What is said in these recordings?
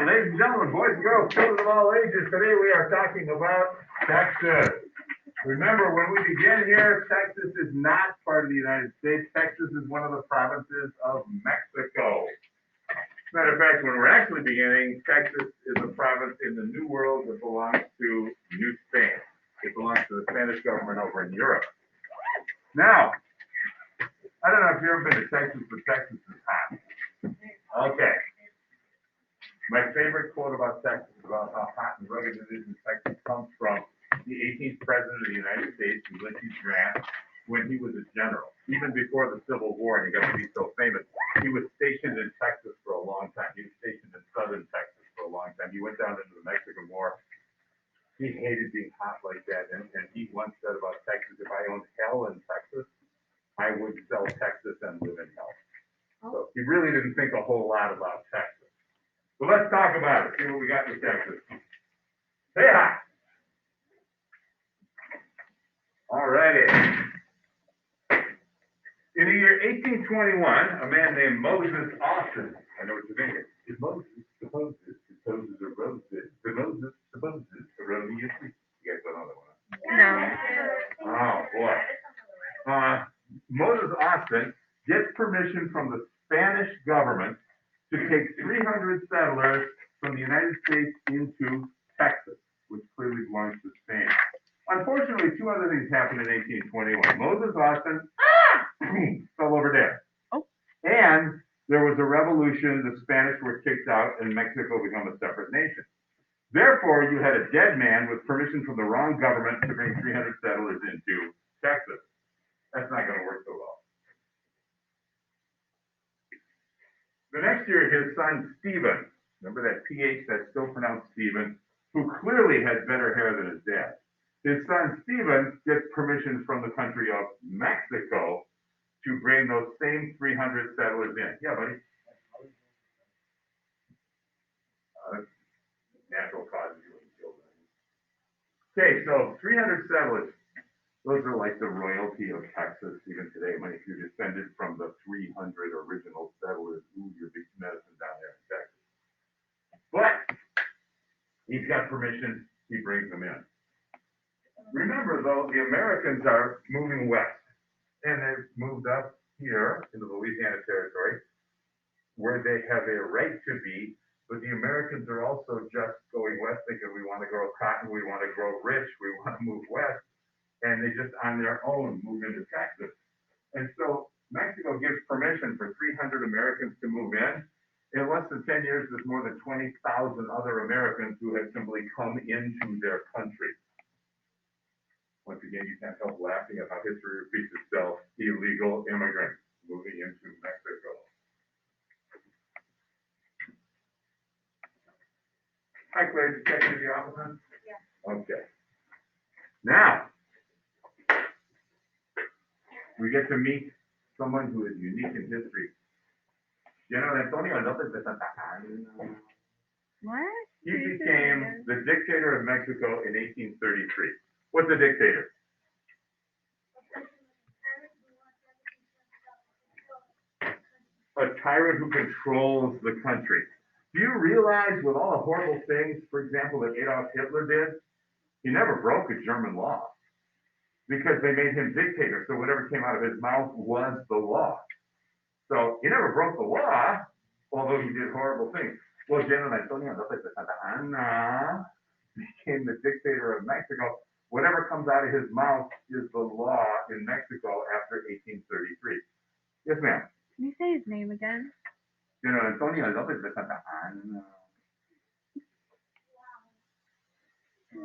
right, ladies and gentlemen, boys and girls, children of all ages, today we are talking about Texas. Remember, when we begin here, Texas is not part of the United States. Texas is one of the provinces of Mexico. Matter of fact, when we're actually beginning, Texas is a province in the New World that belongs to New Spain. It belongs to the Spanish government over in Europe. Now, I don't know if you've ever been to Texas, but Texas is hot. Okay. My favorite quote about Texas, about how hot and rugged it is in Texas, comes from the 18th president of the United States, Ulysses Grant, when he was a general. Even before the Civil War, and he got to be so famous, he was stationed in Texas for a long time. He was stationed in southern Texas for a long time. He went down into the Mexican War. He hated being hot like that, and he once said about Texas, if I owned hell in Texas, I would sell Texas and live in hell. So he really didn't think a whole lot about Texas. So let's talk about it, see what we got in Texas. Hey, hi. All righty. In the year 1821, a man named Moses Austin, I know what you're thinking, is Moses supposes are roses, the Moses supposes erroneous. You guys don't know that one, huh? No. Oh, boy. Moses Austin gets permission from the Spanish government to take 300 settlers from the United States into Texas, which clearly belongs to Spain. Unfortunately, two other things happened in 1821. Moses Austin fell over dead. Oh. And there was a revolution, the Spanish were kicked out, and Mexico became a separate nation. Therefore, you had a dead man with permission from the wrong government to bring 300 settlers into Texas. That's not going to work so well. The next year, his son Stephen, remember that PH that's still pronounced Stephen, who clearly had better hair than his dad. His son Stephen gets permission from the country of Mexico to bring those same 300 settlers in. Yeah, buddy. Natural causes you wouldn't kill them. Okay, so 300 settlers. Those are like the royalty of Texas even today. When if you're descended from the 300 original settlers, ooh, you're big medicine down there in Texas. But he's got permission. He brings them in. Remember, though, the Americans are moving west, and they've moved up here into the Louisiana Territory, where they have a right to be. But the Americans are also just going west, thinking we want to grow cotton, we want to grow rich, we want to move west. And they just on their own move into Texas. And so Mexico gives permission for 300 Americans to move in. In less than 10 years, there's more than 20,000 other Americans who have simply come into their country. Once again, you can't help laughing at how history repeats itself. Illegal immigrants moving into Mexico. Hi, Claire, did you check into the office, huh? Yeah. Okay. Now, we get to meet someone who is unique in history. General Antonio López de Santa Anna. What? He became the dictator of Mexico in 1833. What's a dictator? A tyrant who controls the country. Do you realize with all the horrible things, for example, that Adolf Hitler did, he never broke a German law because they made him dictator. So whatever came out of his mouth was the law. So he never broke the law, although he did horrible things. Well, General Antonio López de Santa Anna became the dictator of Mexico. Whatever comes out of his mouth is the law in Mexico after 1833. Yes, ma'am. Can you say his name again? General Antonio López de Santa Anna.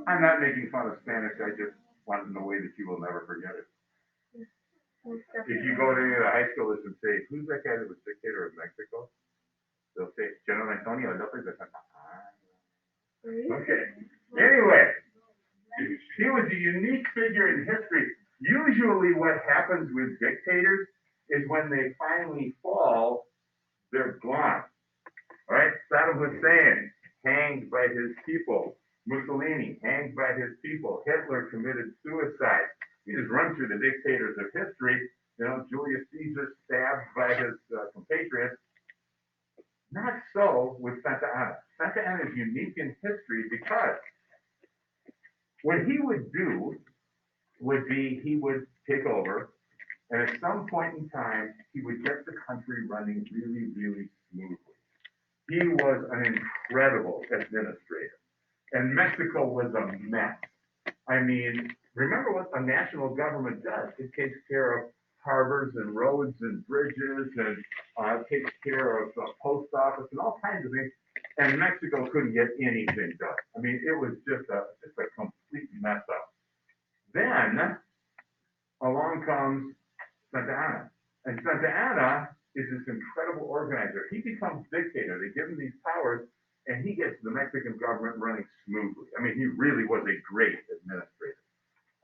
I'm not making fun of Spanish. I just want it in a way that you will never forget it. If you go to any of the high schoolers and say, who's that guy that was dictator of Mexico? They'll say, General Antonio López de Santa Anna. Okay. Anyway, he was a unique figure in history. Usually what happens with dictators is when they finally fall, they're gone. All right? Saddam Hussein, hanged by his people. Mussolini, hanged by his people. Hitler committed suicide. You just run through the dictators of history. You know, Julius Caesar stabbed by his compatriots. Not so with Santa Anna. Santa Anna is unique in history because what he would do would be he would take over, and at some point in time, he would get the country running really, really smoothly. He was an incredible administrator, and Mexico was a mess. I mean, remember what a national government does. It takes care of harbors and roads and bridges and takes care of the post office and all kinds of things. And Mexico couldn't get anything done. I mean, it was just a complete mess up. Then along comes Santa Anna. And Santa Anna is this incredible organizer. He becomes dictator. They give him these powers, and he gets the Mexican government running smoothly. I mean, he really was a great administrator.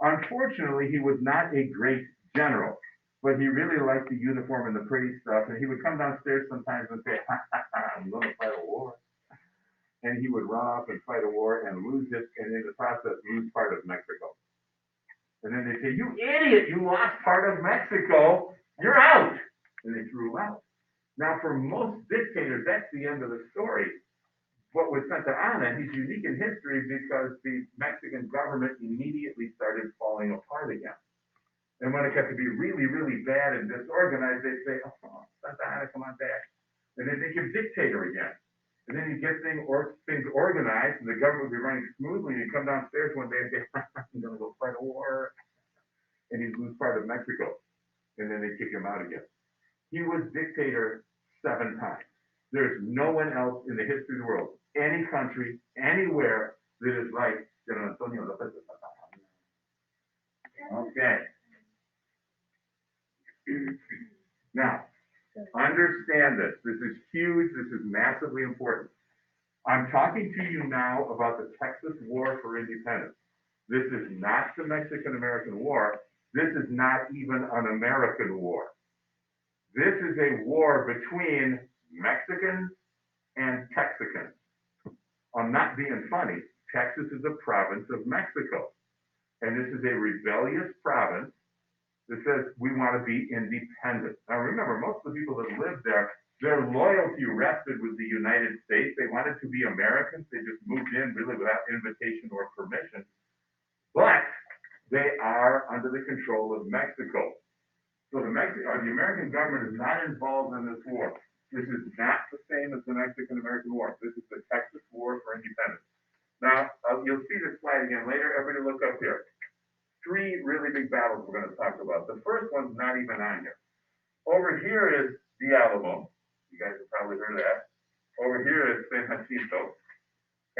Unfortunately, he was not a great general, but he really liked the uniform and the pretty stuff. And he would come downstairs sometimes and say, ha, ha, ha, I'm going to fight a war. And he would run off and fight a war and lose it, and in the process, lose part of Mexico. And then they say, you idiot, you lost part of Mexico, you're out. And they threw him out. Now, for most dictators, that's the end of the story. But with Santa Anna, he's unique in history because the Mexican government immediately started falling apart again. And when it got to be really, really bad and disorganized, they'd say, oh, Santa Anna, come on back. And then they give dictator again. And then you get things organized, and the government would be running smoothly, and you come downstairs one day and say, I'm going to go fight a war. And he'd lose part of Mexico. And then they kick him out again. He was dictator 7 times. There's no one else in the history of the world, any country, anywhere, that is like General Antonio Lopez de Santa Anna. Okay. Now, understand this. This is huge. This is massively important. I'm talking to you now about the Texas War for Independence. This is not the Mexican-American War. This is not even an American war. This is a war between Mexicans and Texicans. I'm not being funny. Texas is a province of Mexico. And this is a rebellious province that says we want to be independent. Now remember, most of the people that lived there, their loyalty rested with the United States. They wanted to be Americans. They just moved in really without invitation or permission. But they are under the control of Mexico. So the American government is not involved in this war. This is not the same as the Mexican-American War. This is the Texas War for Independence. Now, you'll see this slide again later. Everybody look up here. 3 really big battles we're going to talk about. The first one's not even on here. Over here is the Alamo. You guys have probably heard of that. Over here is San Jacinto.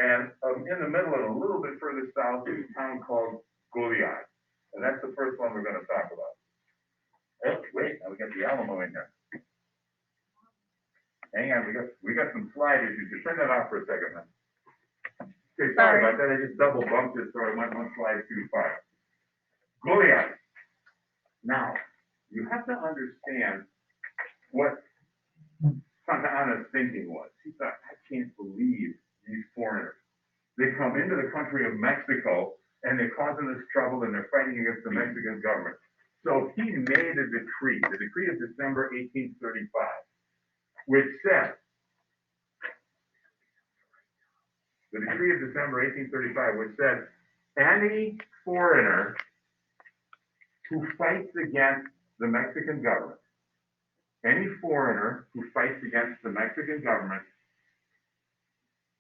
And in the middle and a little bit further south is a town called Goliad. And that's the first one we're going to talk about. Oh, wait, now we got the Alamo in here. Hang on, we got some slide issues. Just turn that off for a second, man. Okay, sorry about that. I just double bumped it, so I went one slide too far. Goliad. Now, you have to understand what Santa Anna's thinking was. He thought, I can't believe these foreigners. They come into the country of Mexico, and they're causing this trouble, and they're fighting against the Mexican government. So he made a decree, the decree of December 1835, which said, the decree of December 1835, which said, any foreigner who fights against the Mexican government, any foreigner who fights against the Mexican government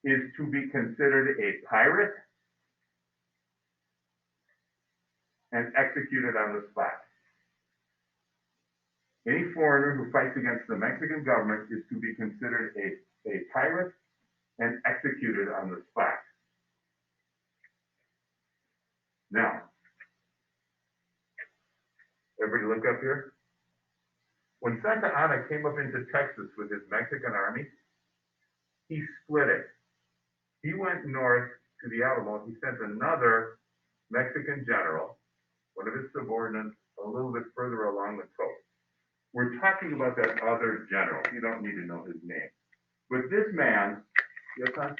is to be considered a pirate and executed on the spot. Any foreigner who fights against the Mexican government is to be considered a pirate and executed on the spot. Now, everybody look up here. When Santa Anna came up into Texas with his Mexican army, he split it. He went north to the Alamo. He sent another Mexican general, one of his subordinates, a little bit further along the coast. We're talking about that other general. You don't need to know his name. But this man, yes, hon?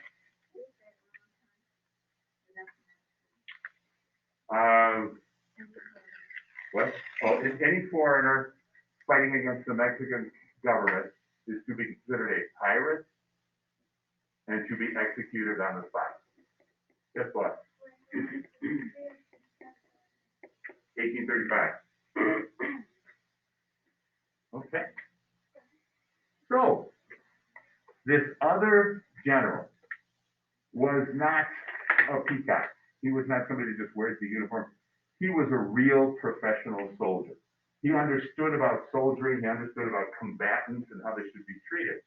What? Oh, any foreigner fighting against the Mexican government is to be considered a pirate and to be executed on the spot. Guess what? 1835. Okay. So, this other general was not a peacock. He was not somebody who just wears the uniform. He was a real professional soldier. He understood about soldiering, he understood about combatants and how they should be treated.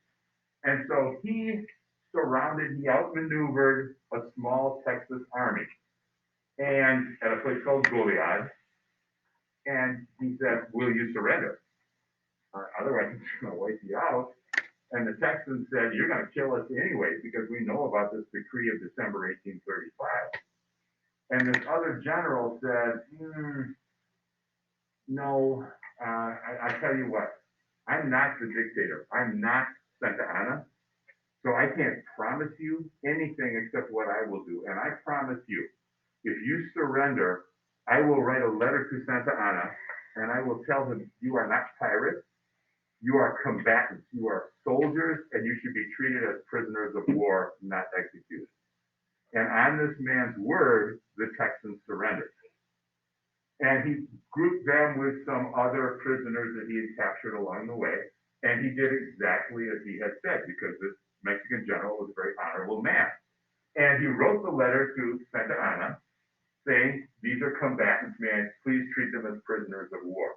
And so he outmaneuvered a small Texas army and at a place called Goliad, and he said, "Will you surrender? Otherwise, it's going to wipe you out." And the Texans said, "You're going to kill us anyway because we know about this decree of December 1835. And this other general said, "No, I tell you what, I'm not the dictator. I'm not Santa Anna. So I can't promise you anything except what I will do. And I promise you, if you surrender, I will write a letter to Santa Anna and I will tell him you are not pirates. You are combatants. You are soldiers and you should be treated as prisoners of war, not executed." And on this man's word, the Texans surrendered. And he grouped them with some other prisoners that he had captured along the way. And he did exactly as he had said, because this Mexican general was a very honorable man. And he wrote the letter to Santa Anna saying, "These are combatants, man. Please treat them as prisoners of war."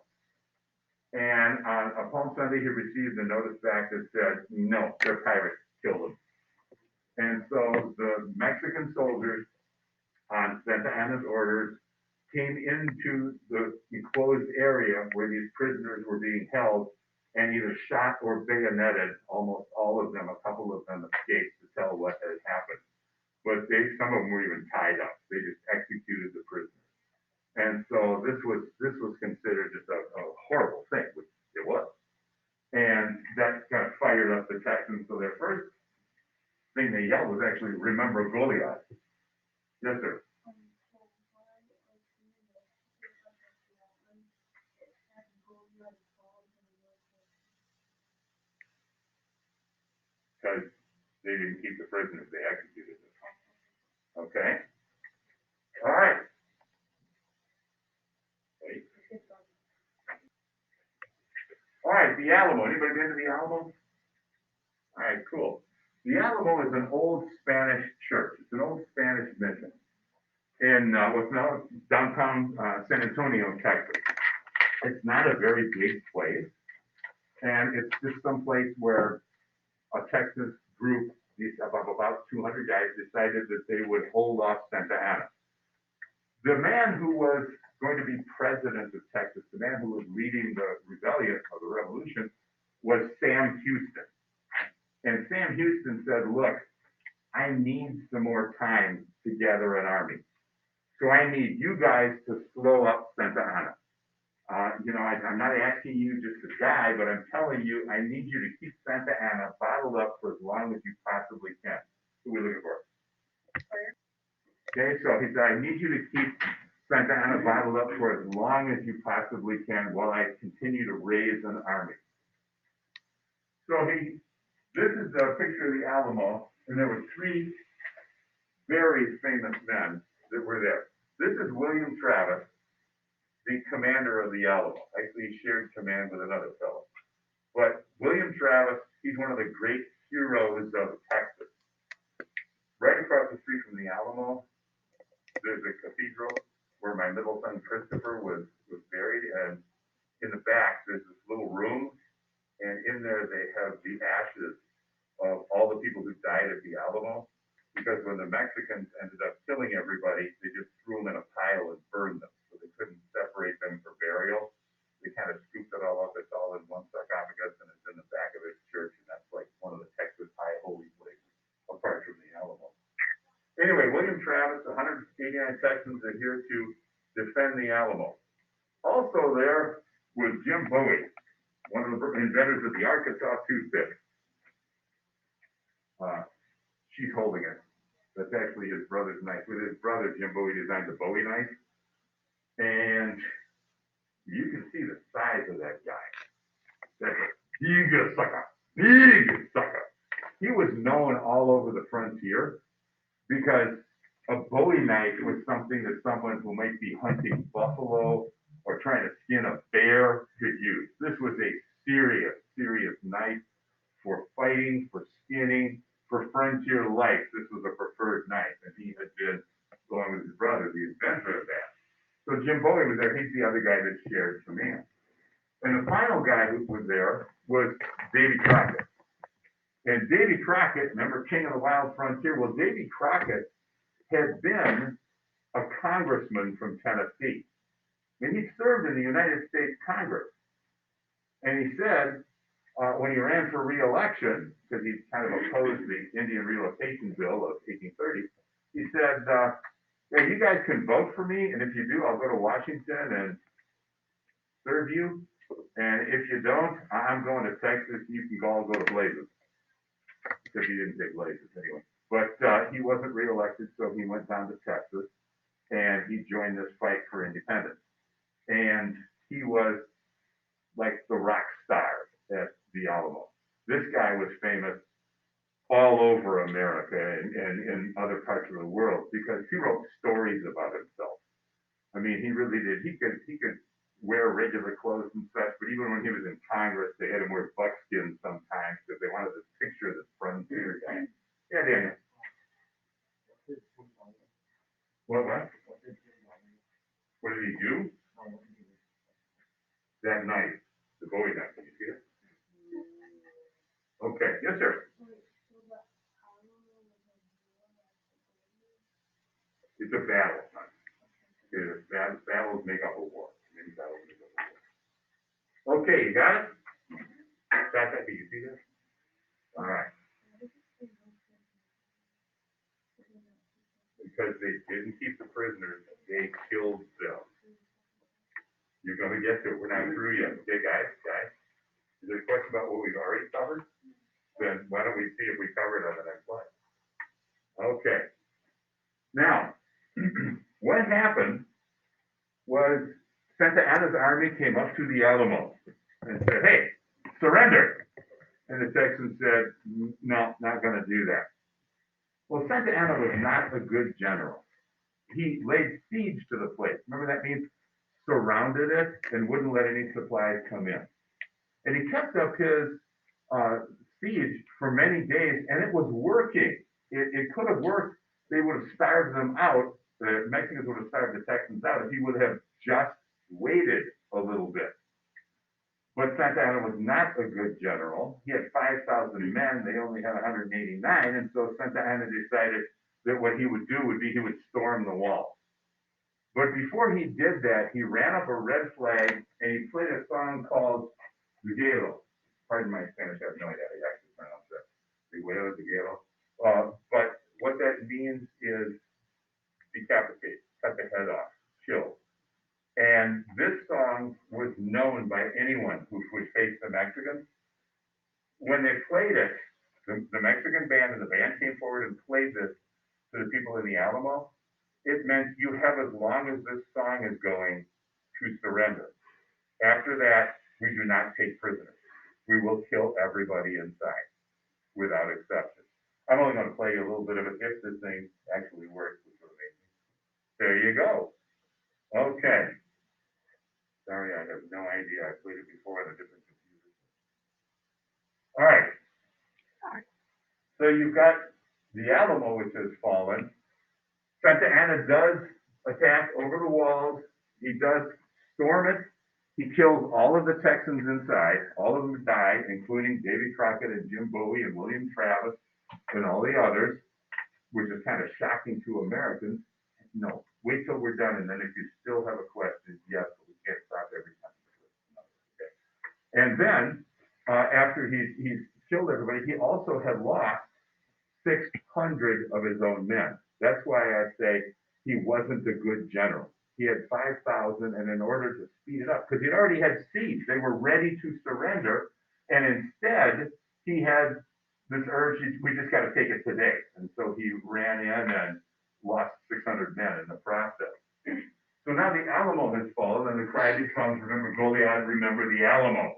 And on Palm Sunday, he received a notice back that said, "No, they're pirates. Kill them." And so the Mexican soldiers, on Santa Anna's orders, came into the enclosed area where these prisoners were being held and either shot or bayoneted almost all of them. A couple of them escaped to tell what had happened. But some of them were even tied up. They just executed the prisoners. And so this was considered just a horrible thing, which it was. And that kind of fired up the Texans. So their first thing they yelled was actually, "Remember Goliath." Yes, sir. Because they didn't keep the prisoners, they executed them. Okay? All right. Wait. All right, the Alamo. Anybody been to the Alamo? All right, cool. The Alamo is an old Spanish church. It's an old Spanish mission in what's now downtown San Antonio, Texas. It's not a very big place, and it's just some place where a Texas group of about 200 guys decided that they would hold off Santa Anna. The man who was going to be president of Texas, the man who was leading the rebellion or the revolution, was Sam Houston. And Sam Houston said, "Look, I need some more time to gather an army. So I need you guys to slow up Santa Anna. I'm not asking you just to die, but I'm telling you, I need you to keep Santa Anna bottled up for as long as you possibly can." Who are we looking for? Okay, so he said, "I need you to keep Santa Anna bottled up for as long as you possibly can while I continue to raise an army." So this is a picture of the Alamo, and there were three very famous men that were there. This is William Travis, the commander of the Alamo. Actually, he shared command with another fellow. But William Travis, he's one of the great heroes of Texas. Right across the street from the Alamo, there's a cathedral where my middle son Christopher was buried, and in the back there's this little room, and in there they have the ashes of all the people who died at the Alamo, because when the Mexicans ended up killing everybody, they just threw them in a pile and burned them, so they couldn't separate them for burial. They kind of scooped it all up. It's all in one sarcophagus, and it's in the back of his church, and that's like one of the Texas high holy places, apart from the Alamo. Anyway, William Travis, 189 Texans are here to defend the Alamo. Also there was Jim Bowie, one of the inventors of the Arkansas toothpick. She's holding it. That's actually his brother's knife. With his brother, Jim Bowie designed the Bowie knife. And you can see the size of that guy. That's a big sucker. Big sucker. he was known all over the frontier because a Bowie knife was something that someone who might be hunting buffalo or trying to skin a bear could use. This was a serious, serious knife for fighting, for skinning, for frontier life. This was a preferred knife, and he had been, along with his brother, the inventor of that. So Jim Bowie was there. He's the other guy that shared command. And the final guy who was there was Davy Crockett. And Davy Crockett, remember King of the Wild Frontier? Well, Davy Crockett had been a congressman from Tennessee. And he served in the United States Congress. And he said, when he ran for re-election, because he kind of opposed the Indian Relocation Bill of 1830, he said, yeah, you guys can vote for me, and if you do, I'll go to Washington and serve you. And if you don't, I'm going to Texas. You can all go to Blazes. Because he didn't take Blazes anyway. But he wasn't reelected, so he went down to Texas, and he joined this fight for independence. And he was like the rock star at the Alamo. This guy was famous all over America and in other parts of the world because he wrote stories about himself. I mean, he really did. He could wear regular clothes and such, but even when he was in Congress, they had him wear buckskin sometimes because they wanted to picture this frontier guy. Yeah, Daniel. What? What did he do? That night, the Bowie night. Did you see it? Okay. Yes, sir. It's a battle. Battles make up a war. Many battles make up a war. Okay, you got it? Got that? Did you see this? All right. Because they didn't keep the prisoners, they killed them. You're going to get to it. We're not through yet. Okay, guys? Is there a question about what we've already covered? Then why don't we see if we cover it on the next slide? Okay. Now, what happened was Santa Anna's army came up to the Alamo and said, hey, surrender. And the Texans said, no, not going to do that. Well, Santa Anna was not a good general. He laid siege to the place. Remember that means surrounded it and wouldn't let any supplies come in. And he kept up his siege for many days, and it was working. It could have worked. They would have starved them out. The Mexicans would have starved the Texans out if he would have just waited a little bit. But Santa Anna was not a good general. He had 5,000 men. They only had 189. And so Santa Anna decided that what he would do would be he would storm the wall. But before he did that, he ran up a red flag and he played a song called Viguero. Pardon my Spanish, I have no idea how to actually pronounce that. Viguero. But what that means is decapitate, cut the head off, kill. And this song was known by anyone who would face the Mexicans. When they played it, the Mexican band and the band came forward and played this to the people in the Alamo. It meant you have as long as this song is going to surrender. After that, we do not take prisoners. We will kill everybody inside without exception. I'm only going to play you a little bit of it if this thing actually works, which will make me. There you go. Okay. Sorry, I have no idea. I played it before on a different computer. All right. So you've got the Alamo, which has fallen. Santa Anna does attack over the walls. He does storm it. He kills all of the Texans inside. All of them die, including Davy Crockett and Jim Bowie and William Travis and all the others, which is kind of shocking to Americans. No, wait till we're done, and then if you still have a question, yes, but we can't stop every time. Okay. And then, after he's killed everybody, he also had lost 600 of his own men. That's why I say he wasn't a good general. He had 5,000, and in order to speed it up, because he'd already had siege, they were ready to surrender, and instead he had this urge, we just got to take it today. And so he ran in and lost 600 men in the process. So now the Alamo has fallen, and the cry becomes, remember Goliad, remember the Alamo.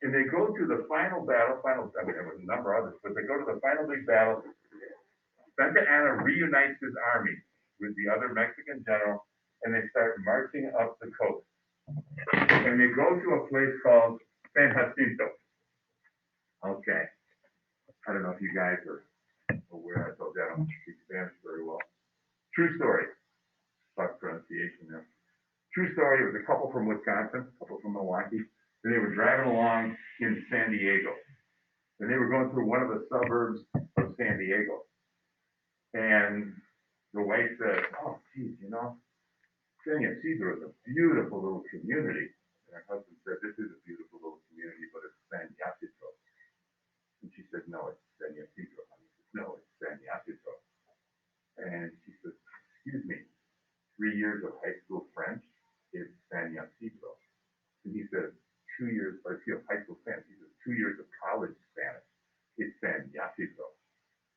And they go to the final battle, I mean, there was a number of others, but they go to the final big battle. Santa Anna reunites his army with the other Mexican general, and they start marching up the coast. And they go to a place called San Jacinto. Okay. I don't know if you guys are aware. I told you I don't speak Spanish very well. True story. About pronunciation there. True story. It was a couple from Wisconsin, a couple from Milwaukee, and they were driving along in San Diego. And they were going through one of the suburbs of San Diego. And the wife said, "Oh, geez, you know, San Ysidro is a beautiful little community." And her husband said, "This is a beautiful little community, but it's San Ysidro." And she said, "No, it's San Ysidro." He said, "No, it's San Ysidro." And she said, "Excuse me, 3 years of high school French is San Ysidro." And he said, 2 years, or high school Spanish. He said, 2 years of college Spanish is San Ysidro.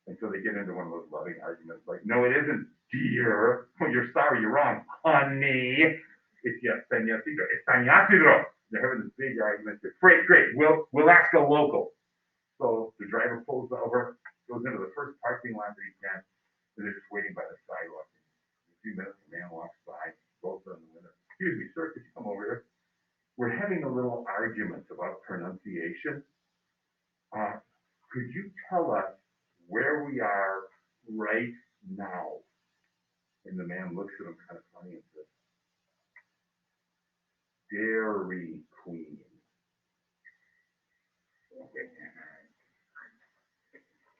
And so they get into one of those loving arguments like, "No, it isn't, dear. Oh, you're sorry, you're wrong, honey. It's yes, San Ysidro. It's San Ysidro." They're having this big argument. Great, we'll ask a local. So the driver pulls over, goes into the first parking lot that he can, and they're just waiting by the sidewalk. In a few minutes, the man walks by, rolls down the window. "Excuse me, sir, could you come over here? We're having a little argument about pronunciation. Could you tell us where we are right now?" And the man looks at him kind of funny and says, "Dairy Queen." Okay.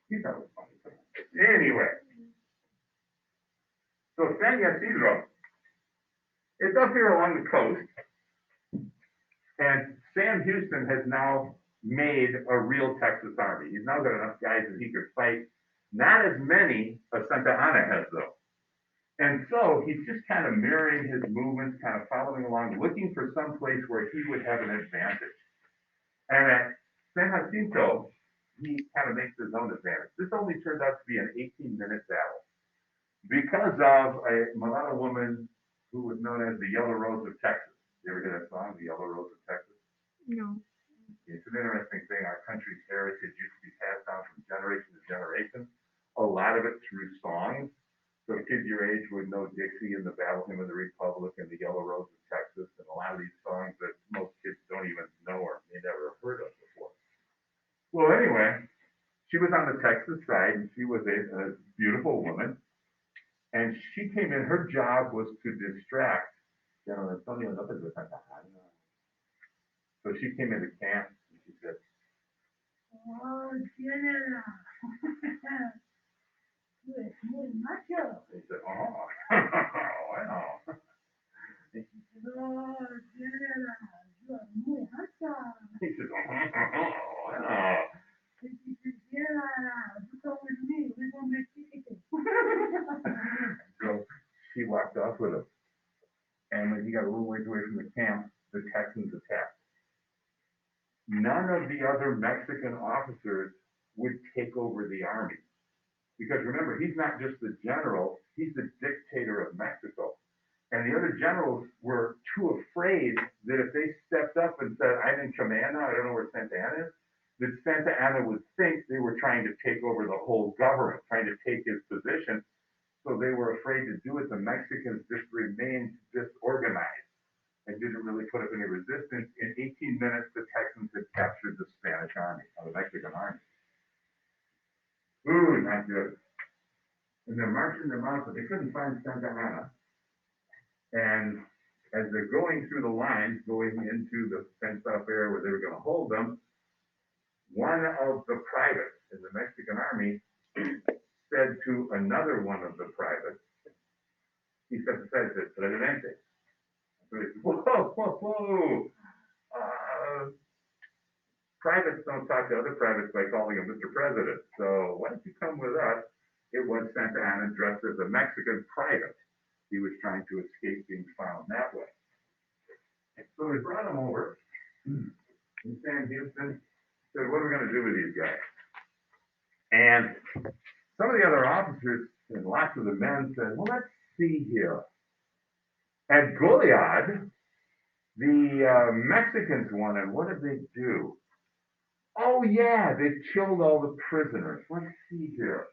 He thought it was funny. Anyway, so San Ysidro, it's up here along the coast, and Sam Houston has now made a real Texas army. He's now got enough guys that he could fight. Not as many as Santa Anna has, though. And so he's just kind of mirroring his movements, kind of following along, looking for some place where he would have an advantage. And at San Jacinto, he kind of makes his own advantage. This only turned out to be an 18-minute battle because of a mulatto woman who was known as the Yellow Rose of Texas. You ever hear that song, The Yellow Rose of Texas? No. It's an interesting thing. Our country's heritage used to be passed down from generation to generation. A lot of it through songs. So kids your age would know Dixie and the Battle Hymn of the Republic and the Yellow Rose of Texas and a lot of these songs that most kids don't even know or may never have heard of before. Well, anyway, she was on the Texas side and she was a beautiful woman. And she came in, her job was to distract General Antonio Lopez de Santa Anna. So she came into camp and she said, "Oh, General, tú eres muy macho." He said, "Oh, well." She said, "Oh, General, you are muy alta." He said, "Oh, well." And she said, "General, you come with me, we're going to make chicken." So she walked off with him. And when he got a little ways away from the camp, the Texans attacked. None of the other Mexican officers would take over the army. Because remember, he's not just the general, he's the dictator of Mexico. And the other generals were too afraid that if they stepped up and said, "I'm in command now, I don't know where Santa Anna is," that Santa Anna would think they were trying to take over the whole government, trying to take his position. So they were afraid to do it. The Mexicans just remained disorganized and didn't really put up any resistance. In 18 minutes, the Texans had captured the Spanish army, or the Mexican army. Ooh, not good. And they're marching them out, but they couldn't find Santa Anna. And as they're going through the lines, going into the fenced-off area where they were going to hold them, one of the privates in the Mexican army said to another one of the privates, he said, "Presidente." So he said, "Whoa. Privates don't talk to other privates by calling him Mr. President. So why don't you come with us?" It was Santa Anna dressed as a Mexican private. He was trying to escape being found that way. So they brought him over. And Sam Houston said, "What are we going to do with these guys?" And some of the other officers and lots of the men said, "Well, let's see here. At Goliad, the Mexicans won, and what did they do? Oh yeah, they killed all the prisoners. Let's see here.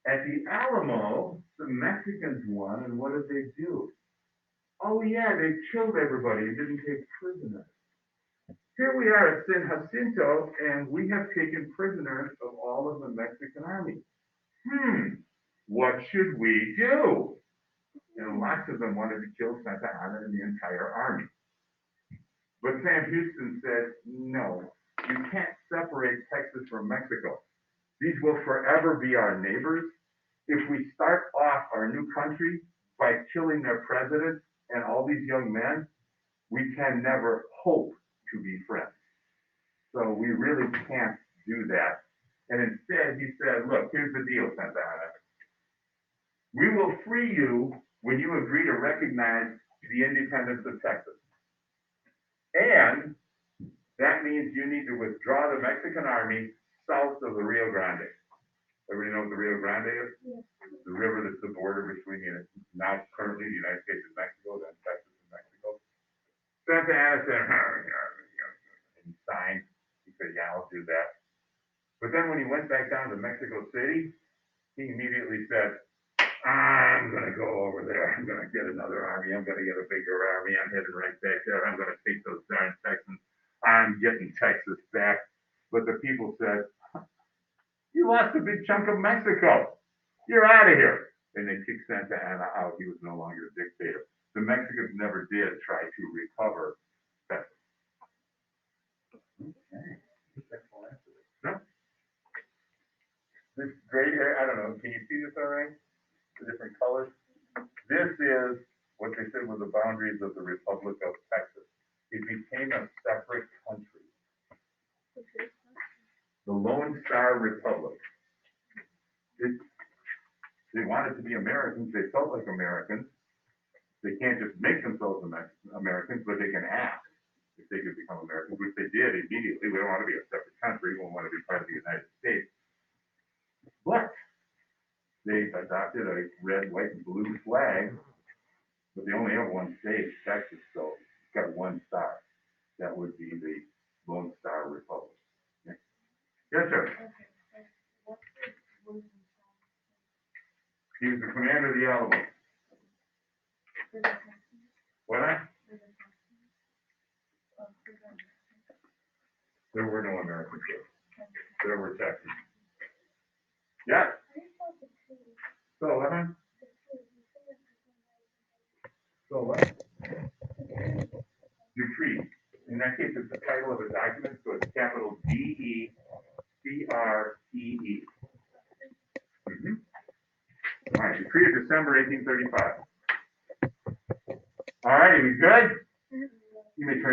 At the Alamo, the Mexicans won, and what did they do? Oh yeah, they killed everybody and didn't take prisoners. Here we are at San Jacinto, and we have taken prisoners of all of the Mexican army. What should we do? And lots of them wanted to kill Santa Anna and the entire army. But Sam Houston said, no, you can't separate Texas from Mexico. These will forever be our neighbors. If we start off our new country by killing their president and all these young men, we can never hope to be friends. So we really can't do that. And instead, he said, look, here's the deal, Santa Anna. We will free you when you agree to recognize the independence of Texas. And that means you need to withdraw the Mexican army south of the Rio Grande. Everybody know what the Rio Grande is? Yes. The river that's the border between now currently the United States and Mexico, then Texas and Mexico. Santa Anna said, and he signed. He said, yeah, I'll do that. But then when he went back down to Mexico City, he immediately said, I'm going to go over there. I'm going to get another army. I'm going to get a bigger army. I'm heading right back there. I'm going to take those darn Texans. I'm getting Texas back. But the people said, you lost a big chunk of Mexico. You're out of here. And they kicked Santa Anna out. He was no longer a dictator. The Mexicans never did try to recover Texas. Okay. No? This gray area, I don't know. Can you see this all right? The different colors? This is what they said were the boundaries of the Republic of Texas. It became a separate country. The Lone Star Republic. They wanted to be Americans. They felt like Americans. They can't just make themselves Americans, but they can ask if they could become Americans, which they did immediately. We don't want to be a separate country. We want to be part of the United States. But they adopted a red, white, and blue flag, but they only have one state, Texas, so it's got one star. That would be the Lone Star Republic. Yeah. Yes, sir. He was the commander of the Alamo. What? There were no Americans there. There were Texans. Yeah. So what? So what? Decree. In that case, it's the title of a document, so it's capital DECREE. Mm-hmm. All right, Decree of December 1835. All righty, we good? You may turn